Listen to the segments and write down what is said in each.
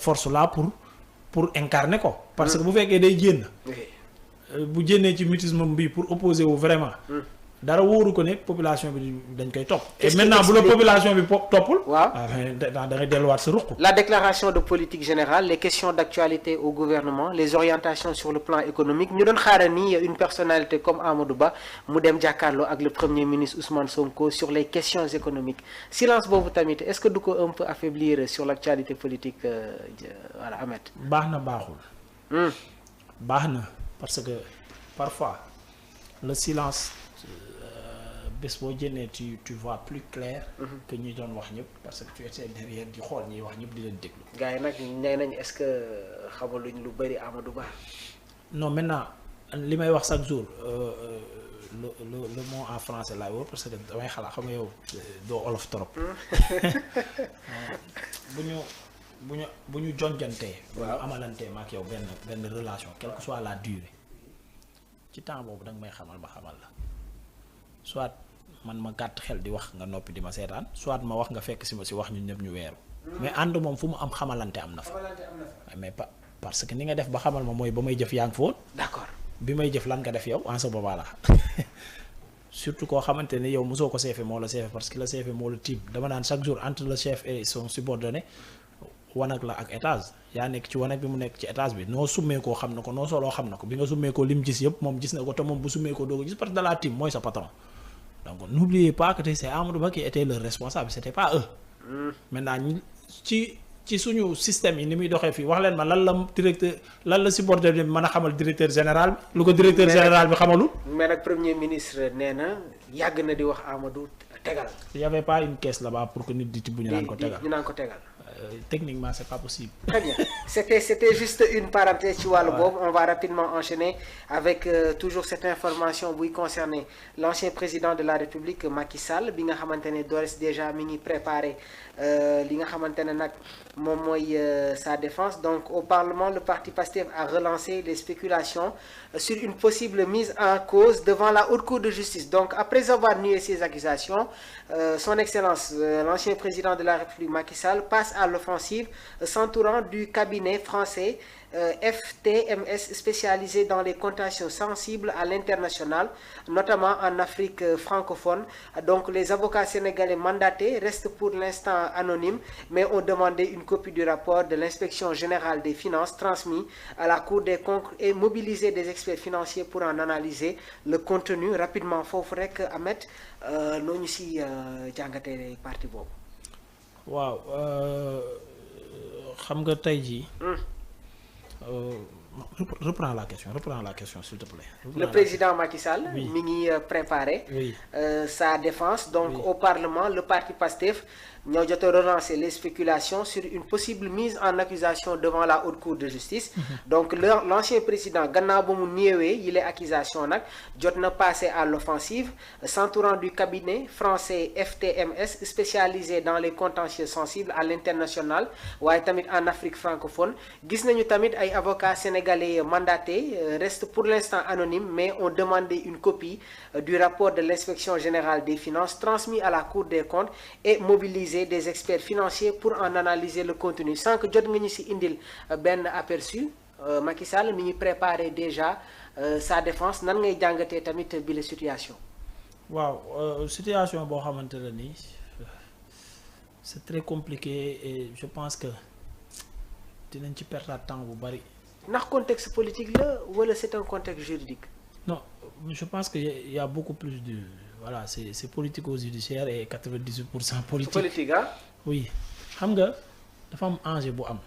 force là pour incarner ko. parce que bu fekkee day génn. bu génnee ci mutisme bi pour opposer wu vraiment. dara wóoru ko ne population bi dañ koy topp. et maintenant bu la population bi toppul. waaw da ngay delluwaat sa ruq. la déclaration de politique générale les questions d'actualité au gouvernement les orientations sur le plan économique ñu doon xaaral ni une personnalité comme Amadou Ba mu dem jàkkaarloo ak le premier ministre Ousmane Sonko sur les questions économiques silence boobu tamit est-ce que du ko un peu affaiblir sur l'actualité politique voilà Ahmed. baax na baaxul. baax na parce que parfois le silence. bés boo jënee tu vois plus clair. que ñi doon wax ñëpp parce que tu étais derrière di xool ñiy wax ñëpp di leen déglu. gars yi nag nee nañ est-ce que xamaluñ lu bari Amadou Ba. non maintenant li may wax chaque jour le mot en français laay woo parce que damay xalaat xam nga yow doo olof trop. bu ñu jonjantee. bu ñu amalantee ma ak yow benn relation quelle que soit la durée ci temps boobu danga may xamal ma xamal la soit. man ma gàtt xel di wax nga noppi di ma seetaan soit ma wax nga fekk si ma si wax ñun ñëpp ñu weeru mais ànd moom fu mu am xamalante am na fa mais pas parce que ni nga def ba xamal ma mooy ba may jëf yaa ngi foon d'accord bi may jëf lan nga def yow en ce moment là surtout koo xamante ne yow mosoo ko seefe moo la seefe parce que la seefe moo la tiim dama naan chaque jour entre le chef et son subordonné wanag la ak étage yaa nekk ci wanag bi mu nekk ci étage bi noo summee koo xam na ko noo soloo xam na ko bi nga summee ko lim gis yëpp moom gis na ko te moom bu summee ko doo ko gis parce que da laa tiim mooy sa patron. donc n'oubliez pas que c'est Amadou Ba qui était le responsable c'était pas eux. maintenant ci suñu système yi ni muy doxee fii wax leen ma lan la subordonné bi mën a xamal directeur général bi lu ko directeur général bi xamalul. mais nag premier ministre nee na yàgg na di wax Amadou tegal. il y avait pas une caisse là-bas pour que nit di tibb ñu naan ko tegal ñu naan ko tegal. Techniquement c'est pas possible. Très bien c'était juste une parenthèse ci wàllu boobu on va rapidement enchaîner avec toujours cette information buy concerner l'ancien président de la République Macky Sall bi nga xamante ne Doris déjà mi ngi préparé li nga xamante ne nag moom mooy sa défense donc au Parlement le parti Pastef a relancé les spéculations sur une possible mise en cause devant la Haute Cour de justice donc après avoir nié ces accusations son excellence l'ancien président de la République Macky Sall passe à l'offensive s'entourant du cabinet français FTMS spécialisé dans les contentieux sensibles à l'international, notamment en Afrique francophone. Donc les avocats sénégalais mandatés restent pour l'instant anonymes, mais ont demandé une copie du rapport de l'inspection générale des finances transmis à la Cour des comptes et mobilisé des experts financiers pour en analyser le contenu rapidement. Foofu rek Ahmed noo ñu si jàngatee parti boobu. waaw xam nga tey jii. Reprends la question s'il te plaît. Le président Macky Sall mi ngi préparer sa défense donc au Parlement le parti Pastef ñoo jot a relancer les spéculations sur une possible mise en accusation devant la Haute Cour de justice donc l'ancien président gannaaw ba mu néewee yile accusation nag jot na passer à l'offensive s'entourant du cabinet français FTMS spécialisé dans les contentieux sensibles à l'international waaye tamit en Afrique francophone gis nañu tamit ay avocats sénégalais mandatés restent pour l'instant anonymes mais ont demandé une copie du rapport de l'inspection générale des finances transmis à la Cour des comptes et mobilisé des experts financiers pour en analyser le contenu sans que jot nga ñu ci indil benn aperçu Macky Sall mi ngi préparer déjà sa défense nan ngay jàngatee tamit bi la situation. waaw situation boo xamante ne nii c'est très compliqué et je pense que dinañ ci perdre temps bu bari. ndax contexte politique la wala c'est un contexte juridique. non je pense que y a beaucoup plus de. Voilà c'est politico-judiciaire et 98% politique. Politique ah. Oui xam nga dafa am enjeu bu am.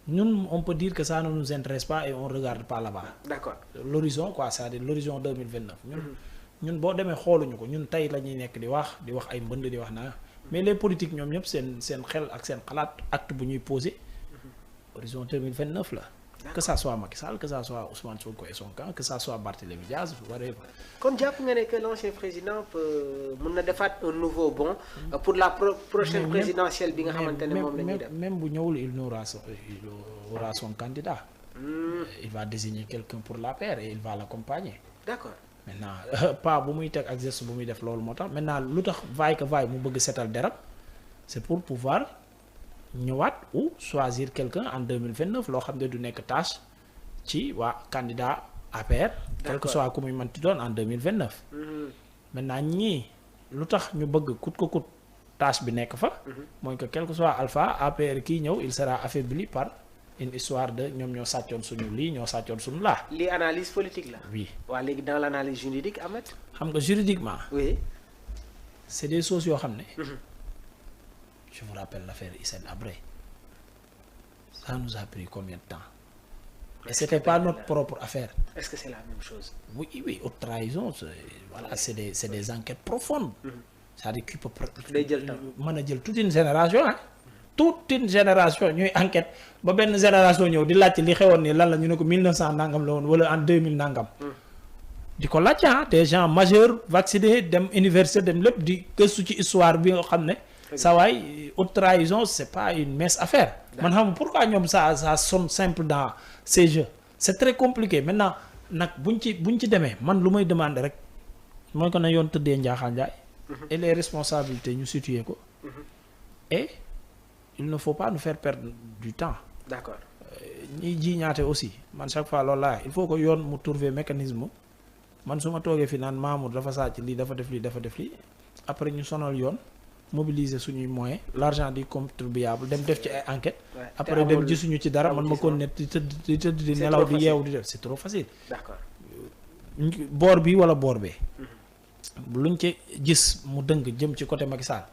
ñun on peut dire que ça ne nous intéresse pas et on regarde pas là-bas. D'accord. L'horizon quoi c'est-à-dire l'horizon 2029. ñun boo demee xooluñu ko ñun tey la ñuy nekk di wax ay mbënd di wax naa mais les politiques ñoom ñëpp seen xel ak seen xalaat acte bu ñuy poser horizon 2029 la. Que ça soit Macky Sall que ça soit Ousmane Sonko et son camp que ça soit Barthélémy Diaz whatever. kon jàpp nga ne que l'ancien président mën na defaat un nouveau bond pour la prochaine présidentielle bi nga xamante ne moom la ñuy def. même bu ñëwul il aura son candidat. Il va désigner quelqu'un pour l'APR et il va l'accompagner. D'accord. maintenant pas bu muy teg ak geste bu muy def loolu moo tax maintenant lu tax vaille que vaille mu bëgg setal deram c'est pour pouvoir ñëwaat ou choisir quelqu'un en 2029 loo xam ne du nekk tâche ci waa candidat APR. quel que soit ku muy mënti doon en 2029. maintenant ñii lu tax ñu bëgg coûte que coûte tâche bi nekk fa. mooy que quel que soit alpha APR kii ñëw il sera affaibli par une histoire de ñoom ñoo sàccoon suñu lii ñoo sàccoon suñu laa. lii analyse politique la. oui waa léegi dans l'analyse juridique Ahmed. xam nga juridiquement. oui. c'est des choses yoo xam ne. je vous rappelle l'affaire Hissène Habré ça nous a pris combien de temps. Et c'était pas notre propre affaire. Est-ce que c'est la même chose? Oui, haute trahison, voilà, c'est des enquêtes profondes. C'est-à-dire qu'il peut mën a jël toute une génération ah. toute une génération ñuy enquête ba benn génération ñëw di laajte li xewoon nii lan la ñu ne ko 1900 nangam la woon wala en 2000 nangam. di ko laajte ah des gens majeurs vaccinés dem université dem lépp di gëstu ci histoire bi nga xam ne. saa waay haute trahison c'est pas une mince affaire. man xam pourquoi ñoom ça sonne simple dans ces jeux c'est très compliqué maintenant nag buñ ci demee man lu may demander rek mooy ko ne yoon tëddee njaaxaan njaay et les responsabilités ñu situer ko et il ne faut pas nous faire perdre du temps. D'accord. ñiy jiiñaate aussi man chaque fois loolu laa il faut que yoon mu trouver mécanisme man su ma toogee fi naan Mamour dafa sàcc lii dafa def lii après ñu sonal yoon mobiliser suñuy moyens l'argent du contribuable dem def ci ay enquête après dem gisuñu ci dara man ma ko net di tëdd di nelaw di yeewu di def c'est trop facile. D'accord. boor bi wala boor bee luñ ci gis mu dëng jëm ci côté Macky Sall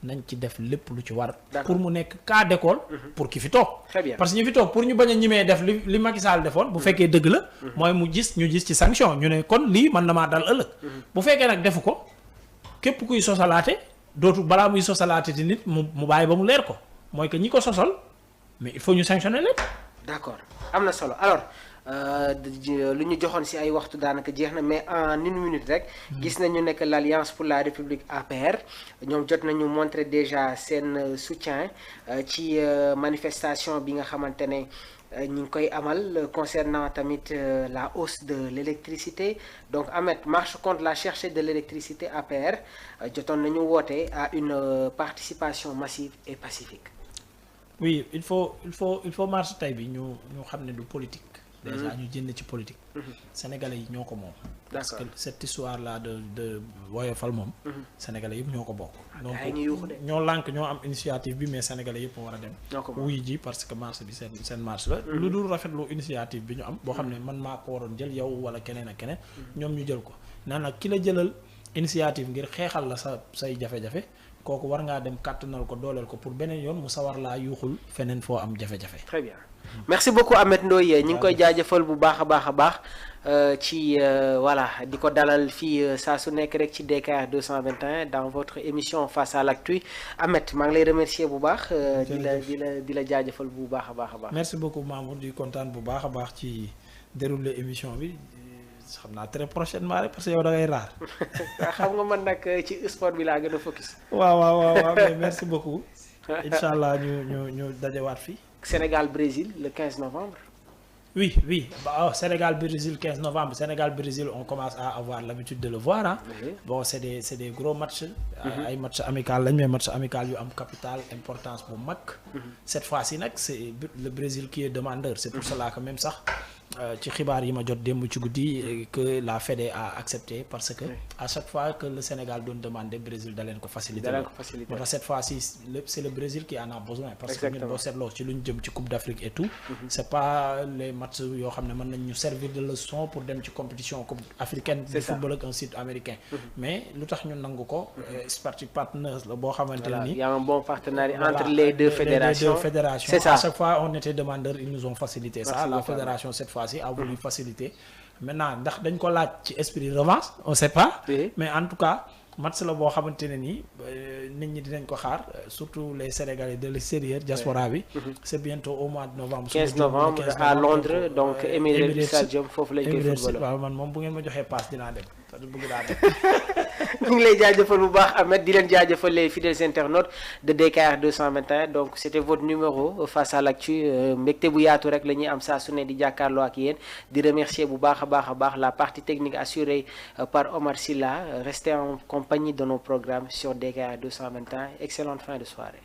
nañ ci def lépp lu ci war pour mu nekk cas d'école pour ki fi toog. Très bien. parce que ñi fi toog pour ñu bañ a ñimee def li Macky Sall defoon bu fekkee dëgg la mooy ñu gis ci sanction ñu ne kon lii man na maa dal ëllëg bu fekkee nag defu ko képp kuy sosalaate dootu balaa muy sosalaate ti nit mu bàyyi ba mu leer ko mooy que ñi ko sosal mais il faut ñu sanctionner leen. D'accord am na solo alors lu ñu joxoon ci ay waxtu daanaka jeex na mais en une minute rek. gis nañu nekk l'Alliance pour la République APR ñoom jot nañu montrer déjà seen soutien ci manifestation bi nga xamante ne ñu ngi koy amal concernant tamit la hausse de l'électricité donc Ahmed marche contre la cherté de l'électricité APR jotoon nañu woote à une participation massive et pacifique. Oui, il faut marche tey bi ñu xam ne du politique. Déjà ñu jënd ci politique. Sénégalais yi ñoo ko moom. Parce que cette histoire là de woyofal moom. Sénégalais yëpp ñoo ko bokk. donc ñoo lànk ñoo am initiative bi mais Sénégalais yëpp war a dem. wuy ji parce que marche bi seen marche la. lu dul rafetlu initiative bi ñu am. boo xam ne man maa ko waroon jël yow wala keneen ak keneen. ñoom ñu jël ko naan nag ki la jëlal initiative ngir xeexal la say jafe-jafe. kooku war ngaa dem kàttanal ko dooleel ko pour beneen yoon mu sawar laa yuuxul feneen foo am jafe-jafe. Très bien merci beaucoup Ahmed Ndoye ñu ngi koy jaajëfal bu baax a baax ci voilà di ko dalal fii saa su nekk rek ci DKR 221 dans votre émission Face à l'actu Ahmed maa ngi lay remercier bu baax. di la jaajëfal bu baax a baax. merci beaucoup Mamour di kontaan bu baax a baax ci déroulé émission bi. xam naa très prochainement rek parce que yow da ngay raar. xam nga man nag ci sport bi laa gën a focus. waaw mais merci beaucoup. incha allah ñu dajewaat fii. Sénégal Brésil le 15 novembre. oui Sénégal Brésil 15 novembre Sénégal Brésil on commence à avoir l'habitude de le voir ah. Oui. Bon c'est des gros matchs. ay match amical lañ mais match amical yu am capital importance bu mag. cette fois-ci nag c'est le Brésil qui est demandeur c'est pour cela que même sax. ci xibaar yi ma jot démb ci guddi que la Fédé a accepté parce que à chaque fois que le Sénégal doon demander Brésil da leen ko faciliter. moo tax cette fois-ci c'est le Brésil qui en a besoin. parce que ñun boo seetloo ci lu ñu jëm ci Coupe d'Afrique et tout. c'est pas les matchs yoo xam ne mën nañ ñu servir de leçon pour dem ci compétition coupe africaine. de football ak un site américain. mais lu tax ñu nangu ko. sporting partners la boo xamante ne nii. il y a un bon partenariat entre les deux fédérations. c'est ça à chaque fois on était demandeur ils nous ont facilité ça la fédération cette fois a voulu faciliter maintenant ndax dañ ko laaj ci esprit revanche on sait pas. Oui. Mais en tout cas match la boo xamante ne nii nit ñi dinañ ko xaar surtout les Sénégalais de l'extérieur diaspora bi. c'est bientôt au mois de novembre. 15 novembre à Londres donc Emirates Stadium foofu lañ koy football. waaw man moom bu ngeen ma joxee passe dinaa dem bëgg naa dem. ñu ngi lay jaajëfal bu baax Ahmed di leen jaajëfal les fidèles internautes de DKR 221 donc c'était votre numéro face à l'actu mbégte bu yaatu rek la ñuy am saa su ne di jàkkaarloo ak yéen di remercier bu baax a baax la partie technique assurée par Omar Silla restez en compagnie de nos programmes sur DKR 221 excellente fin de soirée.